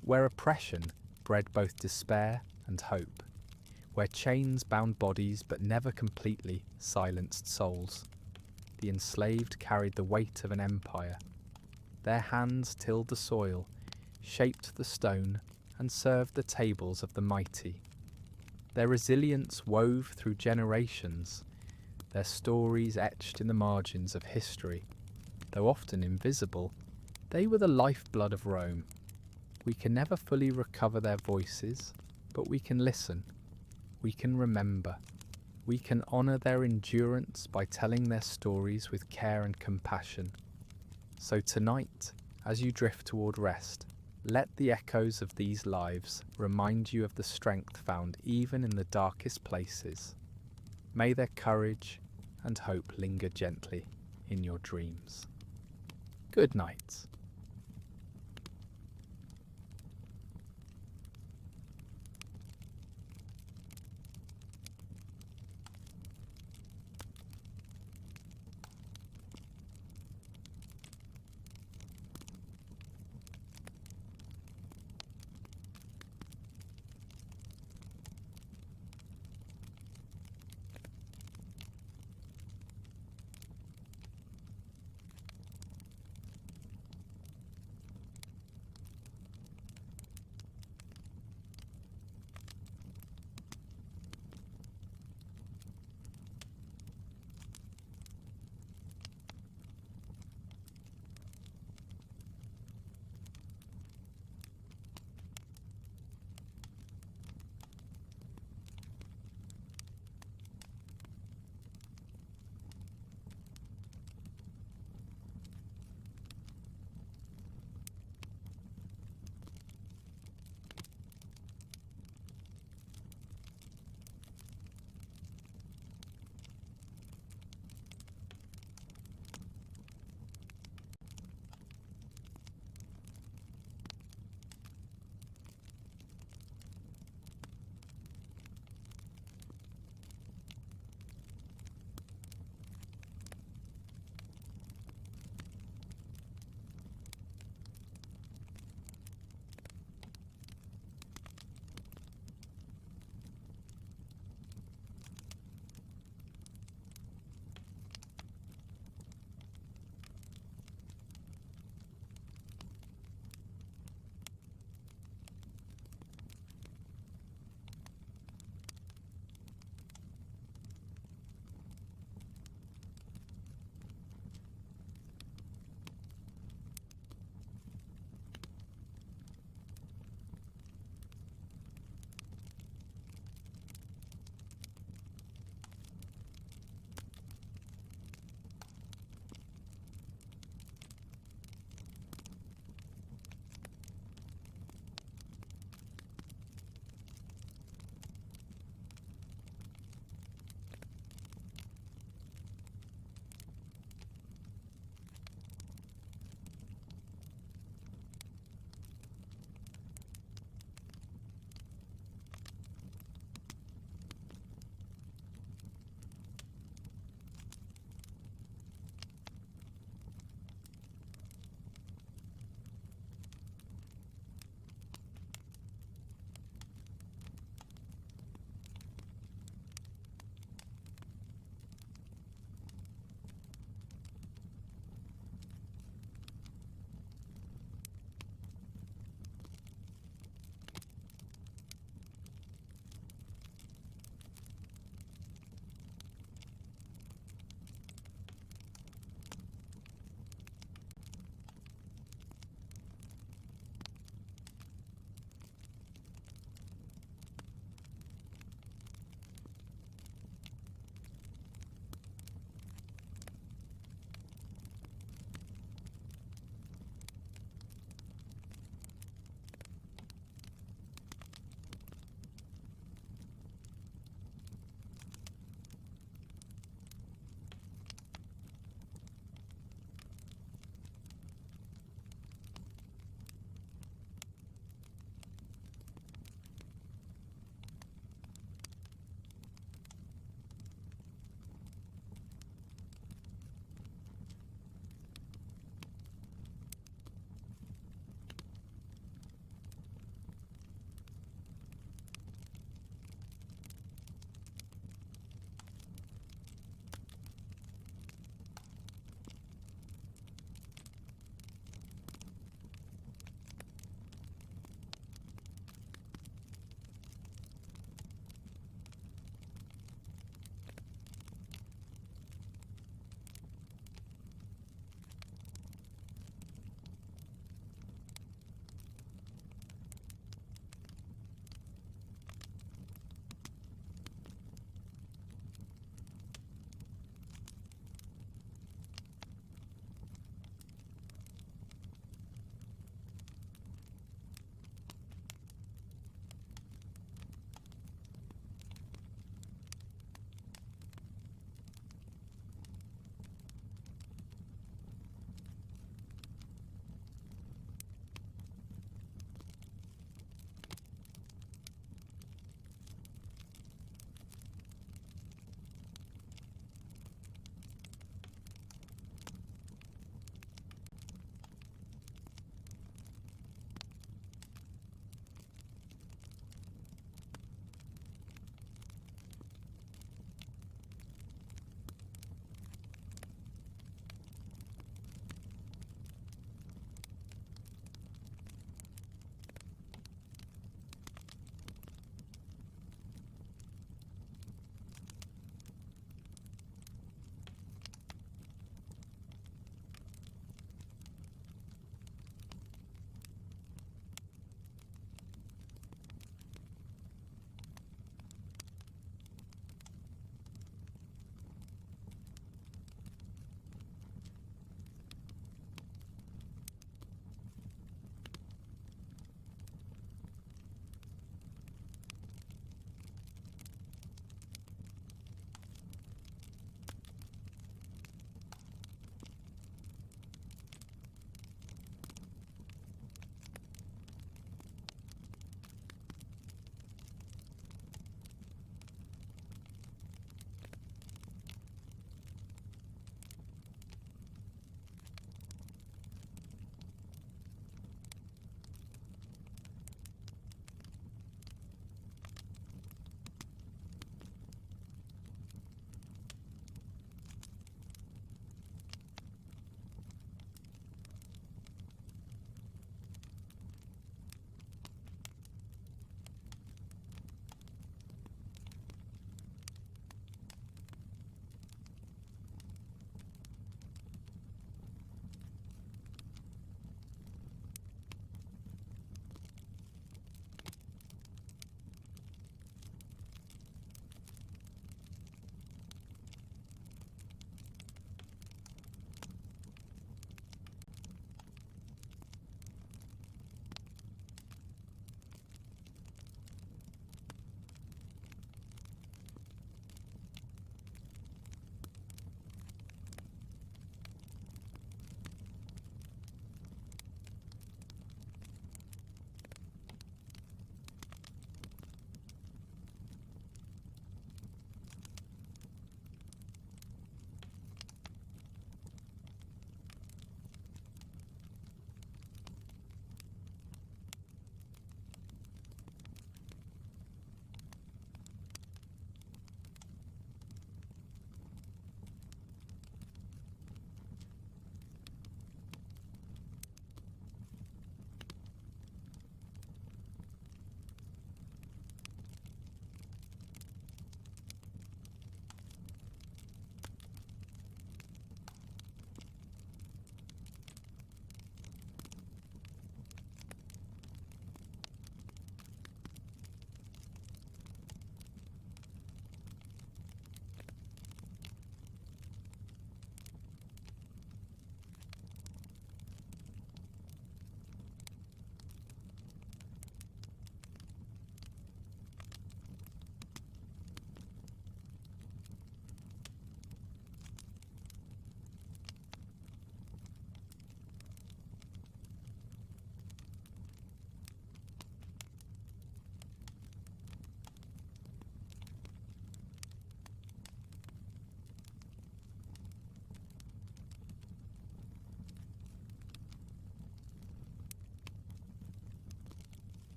where oppression bred both despair and hope, where chains bound bodies but never completely silenced souls. The enslaved carried the weight of an empire. Their hands tilled the soil, shaped the stone, and served the tables of the mighty. Their resilience wove through generations, their stories etched in the margins of history. Though often invisible, they were the lifeblood of Rome. We can never fully recover their voices, but we can listen. We can remember. We can honour their endurance by telling their stories with care and compassion. So tonight, as you drift toward rest, let the echoes of these lives remind you of the strength found even in the darkest places. May their courage and hope linger gently in your dreams. Good night.